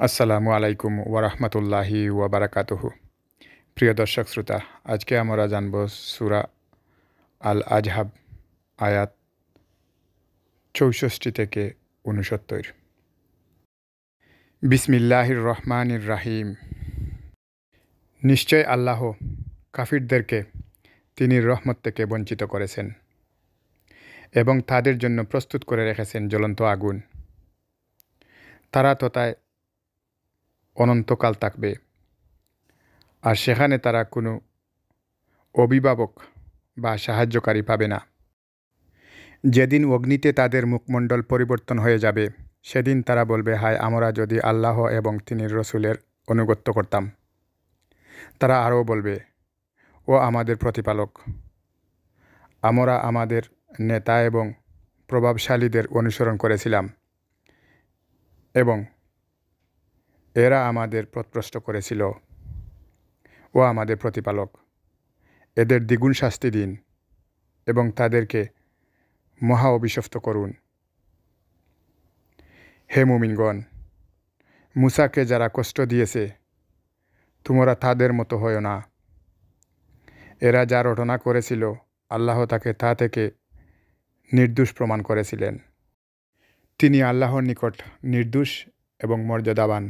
আসসালামু আলাইকুম ওয়ারাহমাতুল্লাহি ওয়াবারাকাতুহু। প্রিয় দর্শক শ্রোতা, আজকে আমরা জানব সূরা আল আজহাব আয়াত ৬৪ থেকে ৬৯। বিসমিল্লাহির রহমানির রাহিম। নিশ্চয় আল্লাহ কাফিরদেরকে তিনি রহমত থেকে বঞ্চিত করেছেন এবং তাদের জন্য প্রস্তুত করে রেখেছেন জ্বলন্ত আগুন। তারা তথায় অনন্তকাল থাকবে, আর সেখানে তারা কোনো অভিভাবক বা সাহায্যকারী পাবে না। যেদিন অগ্নিতে তাদের মুখমণ্ডল পরিবর্তন হয়ে যাবে, সেদিন তারা বলবে, হায়, আমরা যদি আল্লাহ এবং তিনির রসুলের অনুগত্য করতাম। তারা আরও বলবে, ও আমাদের প্রতিপালক, আমরা আমাদের নেতা এবং প্রভাবশালীদের অনুসরণ করেছিলাম এবং এরা আমাদের পথভ্রষ্ট করেছিল। ও আমাদের প্রতিপালক, এদের দ্বিগুণ শাস্তি দিন এবং তাদেরকে মহা অভিশপ্ত করুন। হে মুমিনগণ, মুসাকে যারা কষ্ট দিয়েছে, তোমরা তাদের মতো হও না। এরা যা রটনা করেছিল, আল্লাহ তাকে তা থেকে নির্দোষ প্রমাণ করেছিলেন। তিনি আল্লাহর নিকট নির্দোষ এবং মর্যাদাবান।